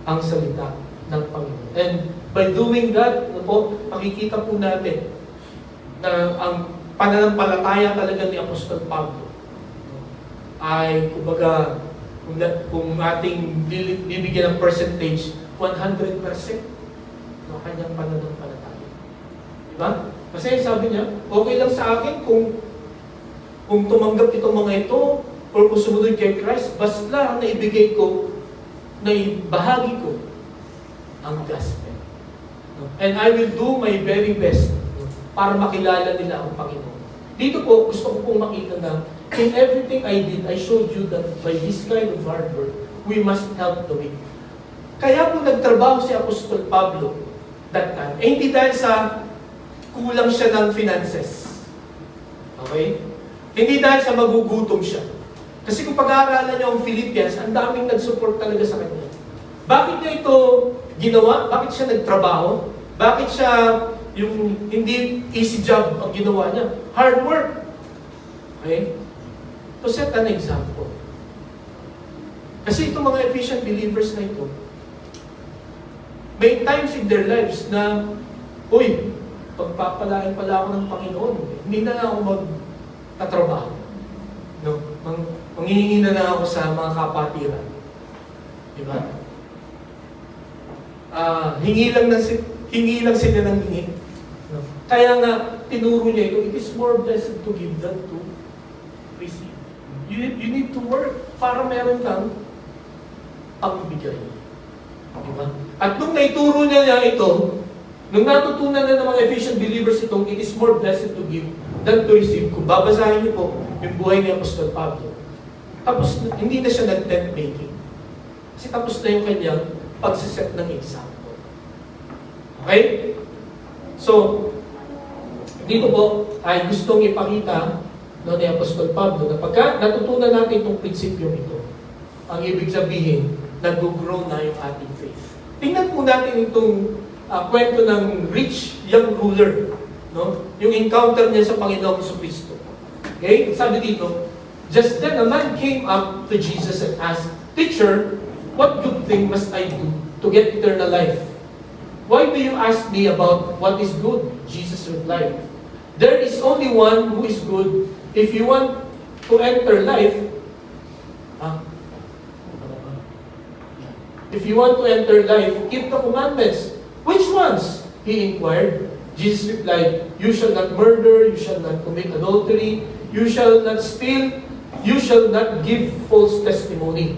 Speaker 1: ang salita ng Panginoon. And by doing that, makikita po natin na ang pananampalataya talaga ni Apostol Pablo ay, kumbaga, kung ating bibigyan ng percentage, 100% ng kanyang pananampalataya. Diba? Kasi sabi niya, okay lang sa akin kung tumanggap itong mga ito or kung sumunod kay Christ, basta na ibigay ko, na ibahagi ko ang gospel. And I will do my very best para makilala nila ang Panginoon. Dito po, gusto ko pong makita na in everything I did, I showed you that by this kind of hard work, we must help the weak. Kaya po nagtrabaho si Apostol Pablo that time. Hindi dahil sa kulang siya ng finances. Okay? Hindi dahil sa magugutom siya. Kasi kung pag-aaralan niyo ang Philippians, ang daming nag-support talaga sa kanya. Bakit niya ito ginawa? Bakit siya nagtrabaho? Bakit siya yung hindi easy job ang ginawa niya? Hard work. Okay? To set an example. Kasi itong mga efficient believers na ito, may times in their lives na, uy, pagpapalain pala ako ng Panginoon. Hindi na ako magtatrabaho. No? Manghihingi na lang ako sa mga kapatiran. Diba? Hingi lang sila ng hingi. No? Kaya nga, tinuro niya ito, it is more blessed to give than to receive. You need to work para meron kang pagbigay. Diba? At nung naituro niya ito, nung natutunan na ng mga efficient believers itong, it is more blessed to give than to receive. Kung babasahin niyo po yung buhay ni Apostol Pablo, tapos hindi na siya nag-tent making. Kasi tapos na yung kanyang pagsiset ng example. Okay? So, dito po ay gustong ipakita ni Apostol Pablo na pagka natutunan natin itong prinsipyo ito, ang ibig sabihin, nag-grow na yung ating faith. Tingnan po natin itong kwento ng rich young ruler, no? Yung encounter niya sa Panginoong Kristo. Okay? Sabi dito, just then a man came up to Jesus and asked, Teacher, what good thing must I do to get eternal life? Why do you ask me about what is good? Jesus replied, there is only one who is good. If you want to enter life, if you want to enter life, keep the commandments. Which ones? He inquired. Jesus replied, you shall not murder, you shall not commit adultery, you shall not steal, you shall not give false testimony.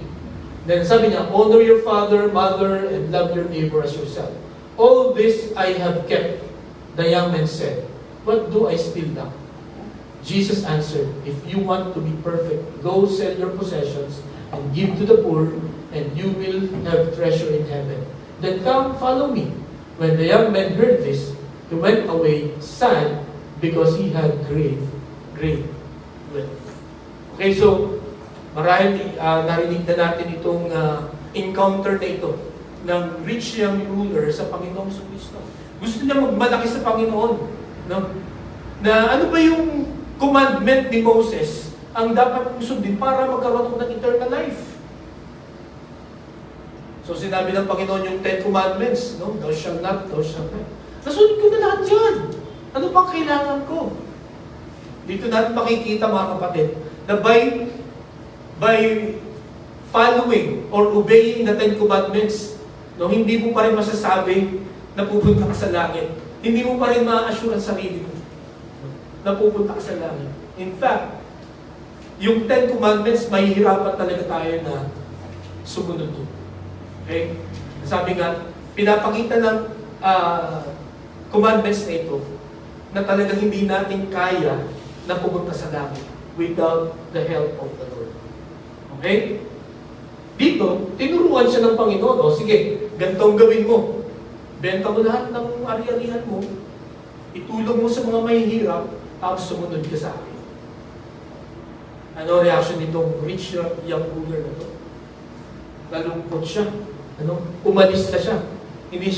Speaker 1: Then sabi niya, honor your father, mother, and love your neighbor as yourself. All this I have kept. The young man said, what do I still lack? Jesus answered, if you want to be perfect, go sell your possessions and give to the poor, and you will have treasure in heaven. Then come, follow me. When the young man heard this, He went away sad because he had great wealth. Okay, so marahil narinig na natin itong encounter na ito ng rich young ruler sa Panginoong Kristo. Gusto niya magmalaki sa Panginoon. No? Na ano ba yung commandment ni Moses ang dapat mong sundin para magkaroon ako ng eternal life? So sinabi ng Panginoon yung 10 commandments, no? Thou shalt not, thou shalt not. Nasunod ko na lahat yan. Ano bang kailangan ko? Dito natin makikita mga kapatid, na by following or obeying the 10 commandments, no, hindi mo pa rin masasabi na pupunta ka sa langit. Hindi mo pa rin ma-assure ang sarili mo na pupunta ka sa langit. In fact, yung 10 commandments, mahihirapan talaga tayo na sumunod doon. Okay? Sabi nga, pinapakita ng commandments na ito na talagang hindi natin kaya na pumunta sa langit without the help of the Lord. Okay? Dito, tinuruan siya ng Panginoon. O sige, ganitong gawin mo. Benta mo lahat ng ari-arihan mo, itulong mo sa mga mahihirap, tapos sumunod ka sa akin. Ano reaction nitong rich young ruler na to? Nalungkot siya. Umalis na siya. Hindi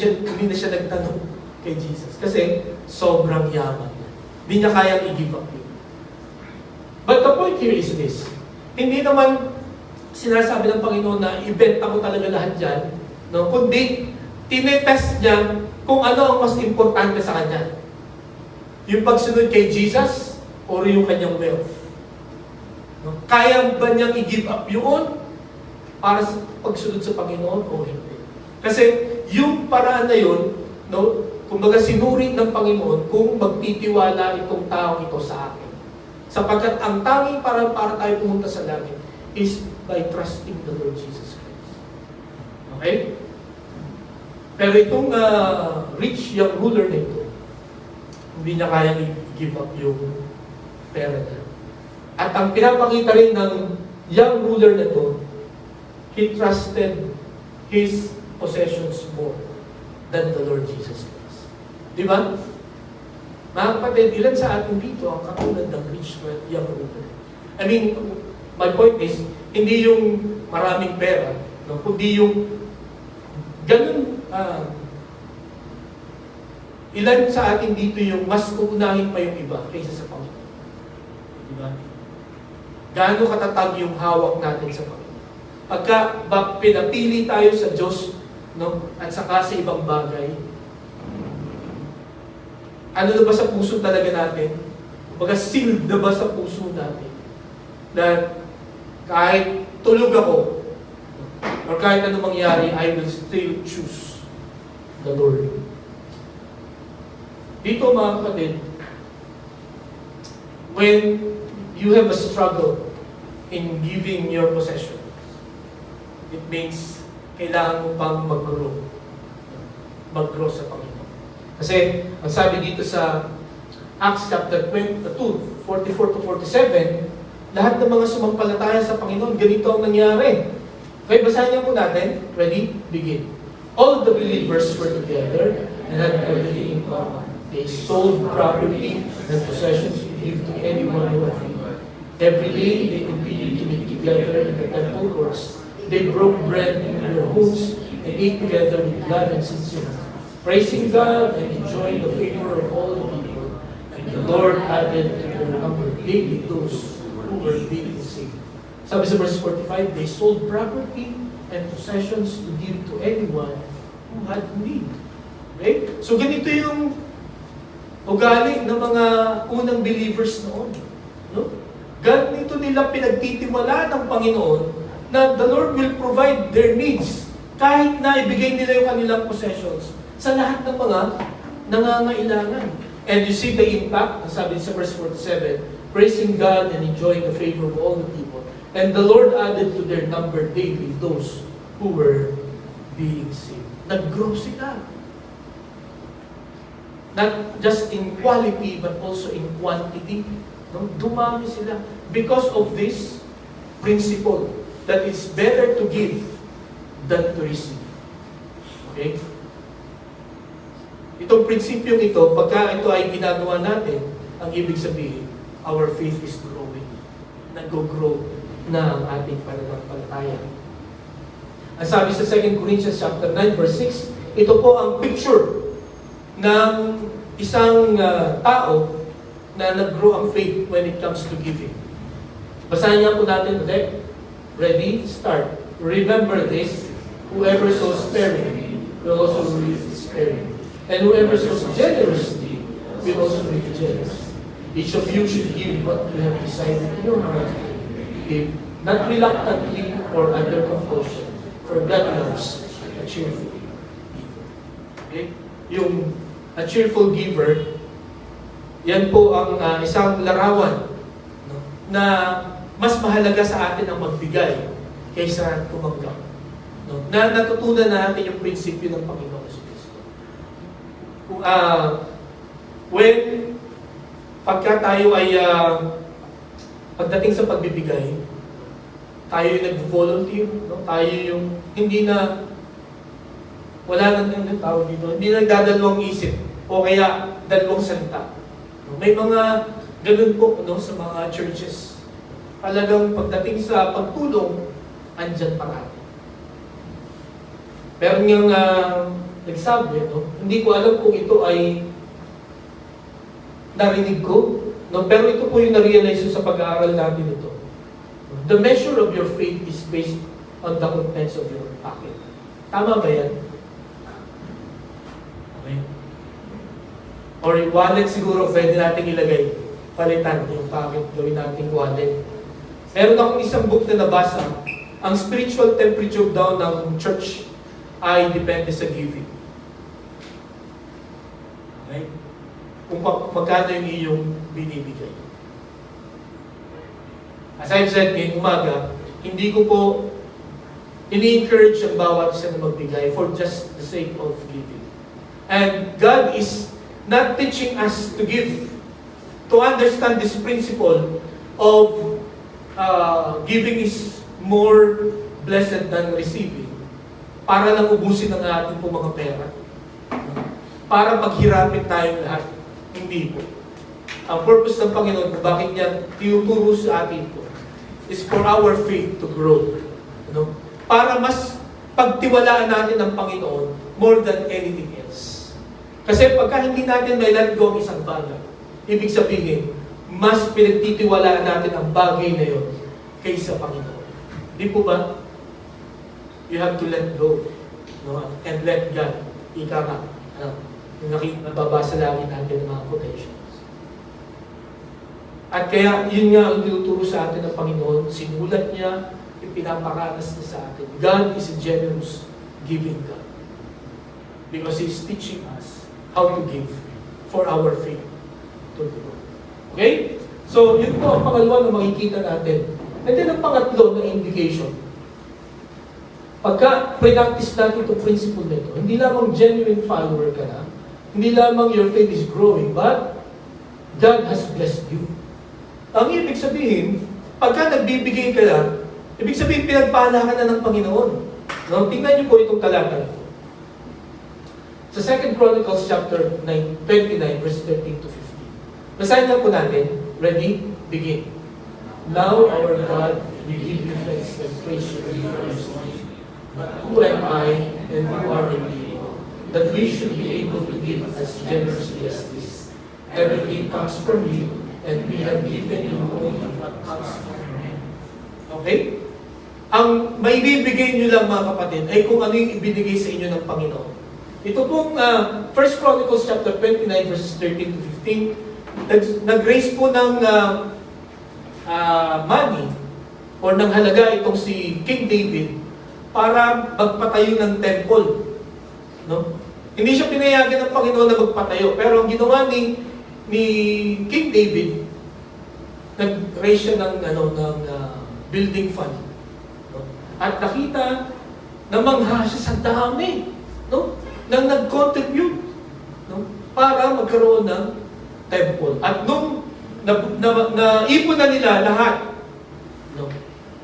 Speaker 1: na siya nagtanong kay Jesus. Kasi sobrang yaman niya. Hindi niya kayang i-give up yun. But the point here is this. Hindi naman sinasabi ng Panginoon na ibenta mo talaga lahat dyan, no? Kundi tinetest niya kung ano ang mas importante sa kanya. Yung pagsunod kay Jesus o yung kanyang wealth. No? Kaya ba niyang i-give up yun para sa pagsunod sa Panginoon o hindi? Kasi yung paraan na yun, no, kumbaga sinuri ng Panginoon kung magtitiwala itong taong ito sa akin. Sapagkat ang tanging para tayo pumunta sa langit is by trusting the Lord Jesus Christ. Okay? Pero itong rich young ruler na ito, hindi niya kayang i-give up yung pera niya. At ang pinapakita rin ng young ruler na ito, he trusted his possessions more than the Lord Jesus Christ. Di ba? Mga kapatid, ilan sa atin dito ang katulad ng rich young ruler? I mean, my point is, hindi yung maraming pera, no? Kundi yung ganun, ilan sa atin dito yung mas uunahin pa yung iba kaysa sa Panginoon. Di ba? Gaano katatag yung hawak natin sa Panginoon? Pagka pinapili tayo sa Diyos, no, at saka sa ibang bagay, ano na ba sa puso talaga natin? Baga sealed na ba sa puso natin? Na kahit tulog ako, or kahit ano mangyari, I will still choose the Lord. Dito mga kapatid, when you have a struggle in giving your possession, it means kailangan mo pang mag-grow sa Panginoon. Kasi, ang sabi dito sa Acts chapter 22, 44 to 47, lahat ng mga sumampalataya sa Panginoon, ganito ang nangyari. Okay, basahin niyo po natin. Ready? Begin. All the believers were together and had everything in common. They sold property and possessions to give to anyone who had need. Every day, they continued to meet together in the temple courts. They broke bread in their homes and ate together with glad and sincere, praising God and enjoying the favor of all the people. And the Lord added to their number daily those who were being saved. Sabi sa verse 45, they sold property and possessions to give to anyone who had need. Okay? So ganito yung ugali ng mga unang believers noon. No? Ganito nila pinagtitiwala ng Panginoon na the Lord will provide their needs kahit na ibigay nila yung kanilang possessions sa lahat ng mga nangangailangan. And you see the impact, sabi sa verse 47, praising God and enjoying the favor of all the people. And the Lord added to their number daily those who were being saved. Nag-grow sila. Not just in quality, but also in quantity. No? Dumami sila. Because of this principle, that it's better to give than to receive. Okay? Itong prinsipyong ito, pagka ito ay ginagawa natin, ang ibig sabihin, our faith is growing. Nag-grow na ang ating pananampalataya. Ang sabi sa 2 Corinthians chapter 9, verse 6, ito po ang picture ng isang tao na nag-grow ang faith when it comes to giving. Basahin niya po natin ulit. Ready? Start. Remember this, whoever sows sparingly will also reap sparingly. And whoever sows generously will also reap generously. Each of you should give what you have decided in your heart, give not reluctantly or under compulsion, for God loves a cheerful giver. Okay? Yung a cheerful giver, yan po ang isang larawan, no, na mas mahalaga sa atin ang magbigay kaysa tumanggap. No? Na natutunan natin yung prinsipyo ng Panginoon Kristo. When pagka tayo ay pagdating sa pagbibigay, tayo yung nag-volunteer, no? Tayo yung hindi na wala nang tawag dito, hindi na nagdadalawang isip o kaya dalawang salita. No? May mga ganun po, no, sa mga churches. Talagang pagdating sa pagtulong, andyan parati. Pero yung nagsabi, no? Hindi ko alam kung ito ay narinig ko, no? Pero ito po yung na-realize sa pag-aaral natin ito. The measure of your faith is based on the contents of your pocket. Tama ba yan? Okay. Or yung wallet siguro pwede natin ilagay. Palitan yung pocket, gawin natin wallet. Meron akong isang book na nabasa. Ang spiritual temperature daw ng church ay depende sa giving. Okay? Kung magkano yung iyong binibigay. As I've said ngayong umaga, hindi ko po ini-encourage ang bawat isa na magbigay for just the sake of giving. And God is not teaching us to give, to understand this principle of giving is more blessed than receiving, para lang ubusin ang ating po mga pera. Para paghirapin tayong lahat. Hindi po. Ang purpose ng Panginoon kung bakit niya tinuturo sa atin po is for our faith to grow. Ano? Para mas pagtiwalaan natin ang Panginoon more than anything else. Kasi pagka hindi natin may let go ang isang bagay, ibig sabihin, mas pinagtitiwalaan natin ang bagay na yun kaysa Panginoon. Di po ba? You have to let go. No? And let God. Ika nga. Ano? Nababasa lagi natin ng mga quotations. At kaya, yun nga ang tinuturo sa atin ng Panginoon. Sinulat niya, ipinaparanas niya sa atin. God is a generous giving God. Because He's teaching us how to give for our faith to the Lord. Okay? So, yun po ang pangalawa na makikita natin. And then ang pangatlo na indication. Pagka practice natin itong principle nito, hindi lamang genuine follower ka na, hindi lamang your faith is growing, but God has blessed you. Ang ibig sabihin, pagka nagbibigay ka lang, ibig sabihin pinagpala ka na ng Panginoon. No? Tingnan niyo po itong talata ito. Sa 2 Chronicles chapter 29, verse 13 to 15. Basahin na po natin. Ready? Begin. Now, our God, we give you thanks and praise you in your name. But who am I and who are we, that we should be able to give as generously as this? Everything comes from you, and we have given you only what comes from you. Okay? Ang maibibigay nyo lang mga kapatid ay kung ano yung ibinigay sa inyo ng Panginoon. Ito pong 1 Chronicles chapter 29 verses 13 to 15, nag-raise po ng money or ng halaga itong si King David para magpatayo ng temple. No? Hindi siya pinayagan ng Panginoon na magpatayo, pero ang ginawa ni King David, nag-raise siya ng building fund. No? At nakita na mangha siya sa dami, no? Nang nag-contribute, no? Para magkaroon ng temple. At nung naipon na nila lahat, no?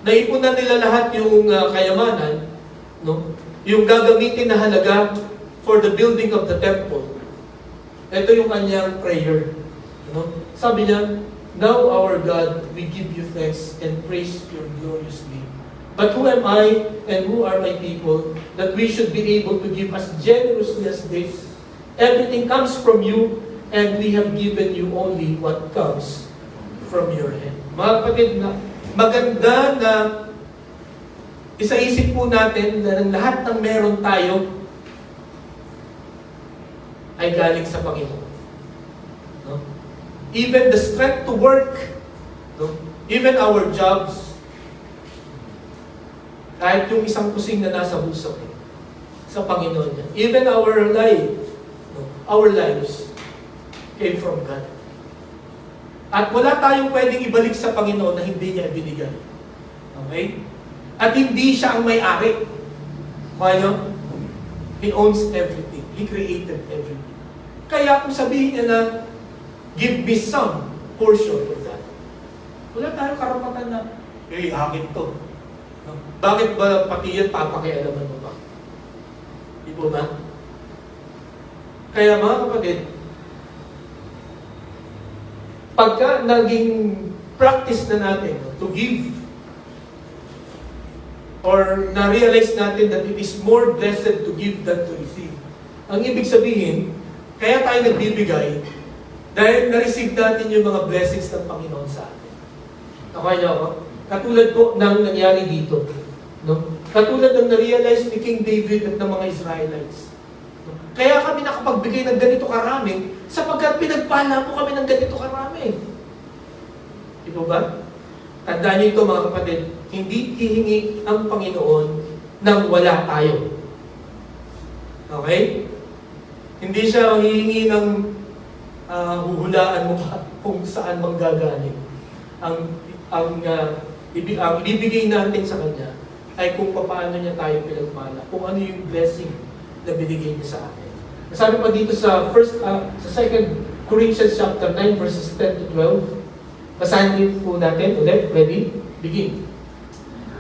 Speaker 1: Naipon na nila lahat yung kayamanan, no? Yung gagamitin na halaga for the building of the temple, Ito yung kanyang prayer. Sabi niya, "Now our God, we give you thanks and praise your glorious name. But who am I and who are my people that we should be able to give as generously as this? Everything comes from you, and we have given you only what comes from your hand." Mga kapatid, maganda na isaisip po natin na lahat ng meron tayo ay galing sa Panginoon. No? Even the strength to work, no? Even our jobs, kahit yung isang kusing na nasa busok, sa Panginoon yan. Even our life, no? Our lives came from God. At wala tayong pwedeng ibalik sa Panginoon na hindi niya binigay. Okay? At hindi siya ang may-ari. Kaya, He owns everything. He created everything. Kaya kung sabihin niya na, "Give me some portion of that," wala tayong karapatan na, akin to. No? Bakit ba pati yan papakialaman mo ba? Di po ba? Kaya mga kapatid, pagka naging practice na natin to give, or na-realize natin that it is more blessed to give than to receive. Ang ibig sabihin, kaya tayo nagbibigay dahil na-receive natin yung mga blessings ng Panginoon sa atin. Okay ako? Katulad po ng nangyari dito. No? Katulad ng na-realize ni King David at ng mga Israelites. No? Kaya kami nakapagbigay ng ganito karami sapagkat pinagpala po kami ng ganito karami. Di ba ba? Tandaan niyo ito mga kapatid, hindi hihingi ang Panginoon nang wala tayo. Okay? Hindi siya hihingi ng huhulaan mo pa kung saan manggagaling. Ang ibibigay natin sa Kanya ay kung paano niya tayo pinagpala, kung ano yung blessing na binigay niya sa atin. Sabi pa dito sa 2 Corinthians chapter 9 verses 10 to 12. Basahin din po natin ulit. Ready? Begin.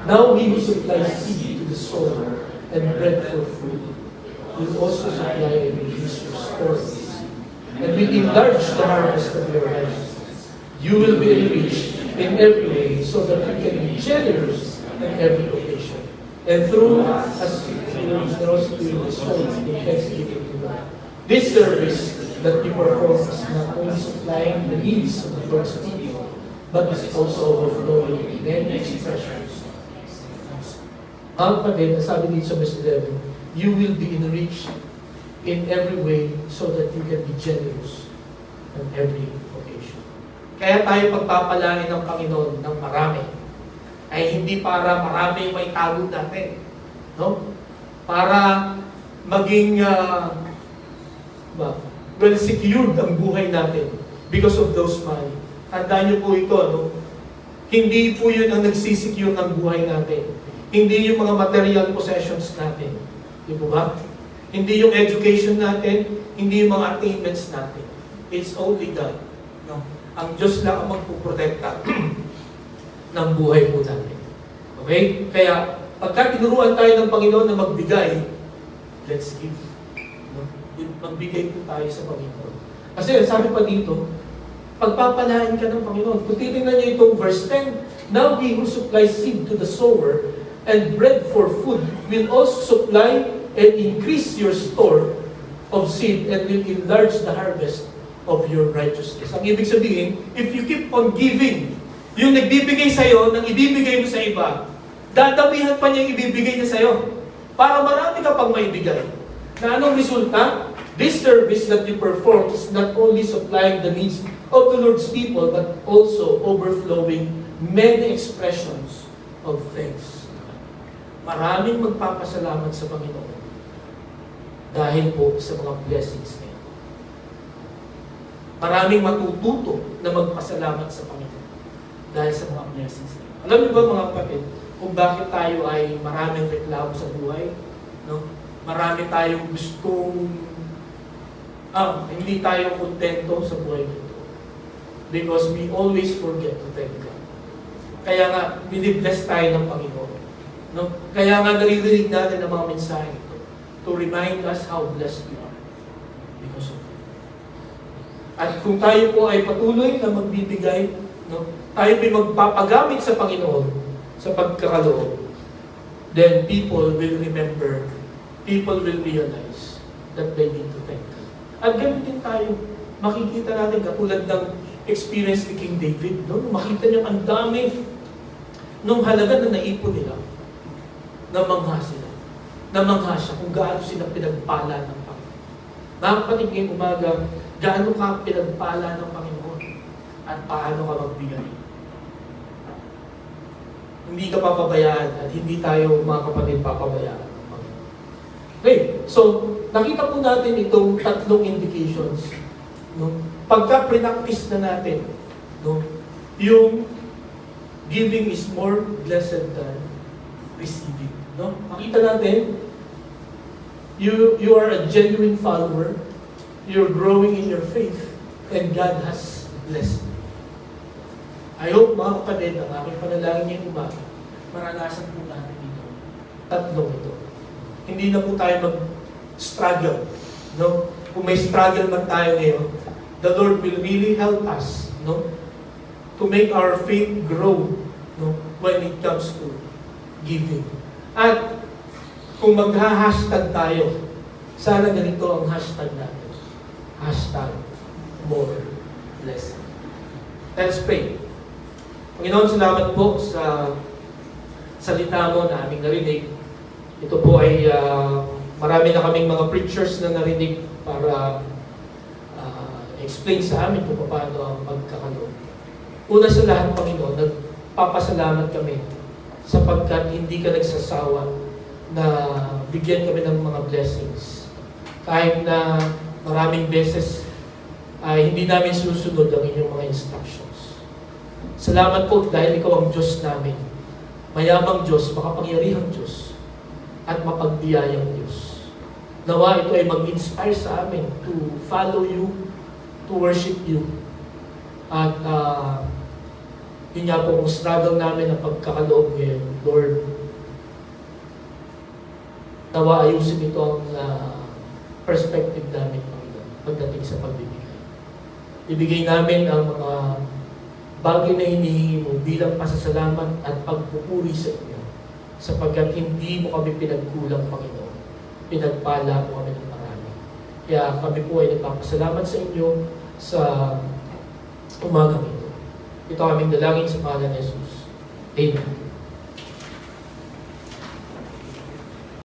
Speaker 1: "Now He who supplies seed to the sower and bread for food will also supply and increase your stores, and will enlarge the harvest of your righteousness. You will be enriched in every way, so that you can be generous in every occasion. And through us, your generosity will result in thanksgiving to God. This service that you perform is not only supplying the needs of the Lord's people, but is also overflowing in many expressions." Ang kapatid, sabi dito sa verse 11, "You will be enriched in every way so that you can be generous on every occasion." Kaya tayo pagpapalain ng Panginoon ng marami, ay hindi para marami may tago natin. No? Para maging well secured ang buhay natin because of those money. Tandaan niyo po ito, no? Hindi po yun ang nagsisecure ng buhay natin. Hindi yung mga material possessions natin. Di po ba? Hindi yung education natin, hindi yung mga attainments natin. It's only God. No? Ang Diyos lang ang magpuprotekta ng buhay po natin. Okay? Kaya, pagka tinuruan tayo ng Panginoon na magbigay, let's give. No? Magbigay po tayo sa Panginoon. Kasi sabi pa dito, pagpapalain ka ng Panginoon. Kung titignan niyo itong verse 10, "Now He who supplies seed to the sower and bread for food will also supply and increase your store of seed and will enlarge the harvest of your righteousness." Ang ibig sabihin, if you keep on giving, yung nagbibigay sa'yo, nang ibibigay mo sa iba, dadamihan pa niya yung ibibigay niya sa'yo para marami ka pang maibigay. Na anong resulta? This service that you perform is not only supplying the needs of the Lord's people, but also overflowing many expressions of thanks. Maraming magpapasalamat sa Panginoon dahil po sa mga blessings niya. Maraming matututo na magpasalamat sa Panginoon dahil sa mga blessings niya. Alam niyo ba mga kapatid, kung bakit tayo ay maraming reklamo sa buhay? No? Marami tayong gustong hindi tayo kontento sa buhay nito. Because we always forget to thank God. Kaya nga, binibless tayo ng Panginoon. No? Kaya nga, naririnig natin ang mga mensahe ito to remind us how blessed we are because of it. At kung tayo po ay patuloy na magbibigay, no, tayo po magpapagamit sa Panginoon sa pagkakaloob, then people will remember, people will realize that they need to thank God. At ganun din tayo, makikita natin katulad ng experience ni King David, no? Makita niyo ang dami nung halaga na naipon nila, namangha sila. Namangha siya kung gaano sila pinagpala ng Panginoon. Mga kapatid, ngayong umaga, gaano ka pinagpala ng Panginoon at paano ka magbigay. Hindi ka papabayaan at hindi tayo mga kapatid papabayaan. Okay, so nakita po natin itong tatlong indications. No? Pagka prinactice na natin, no? Yung giving is more blessed than receiving. No? Makita natin, you are a genuine follower, you're growing in your faith, and God has blessed you. I hope mga kapatid, ang aking panalangin ngayong umaga, maranasan po natin ito. Tatlong ito. Hindi na po tayo mag-struggle. No? Kung may struggle man tayo ngayon, the Lord will really help us, no, to make our faith grow, no, when it comes to giving. At kung magha-hashtag tayo, sana ganito ang hashtag natin. Hashtag more blessing. Let's pray. Panginoon, salamat po sa salita mo na aming narinig. Ito po ay marami na kaming mga preachers na narinig para explain sa amin kung paano ang pagkakaloob. Una sa lahat, Panginoon, nagpapasalamat kami sapagkat hindi ka nagsasawa na bigyan kami ng mga blessings. Kahit na maraming beses ay hindi namin susunod ang inyong mga instructions. Salamat po dahil ikaw ang Diyos namin. Mayamang Diyos, makapangyarihang Diyos, at mapagbiyayang Diyos. Nawa ito ay mag-inspire sa amin to follow you, to worship you. At yun nga po, kung struggle namin ang pagkakaloob ngayon, Lord, nawa ayusin ito ang perspective namin, Panginoon, pagdating sa pagbibigay. Ibigay namin ang mga bagay na hinihingi mo bilang pasasalamat at pagpupuri sa inyo, sapagkat hindi mo kami pinagkulang, Panginoon. Pinagpala mo kami ng marami. Kaya kami po ay nagpapasalamat sa inyo sa umagang ito. Ito aming dalangin sa pangalan ni Jesus. Amen.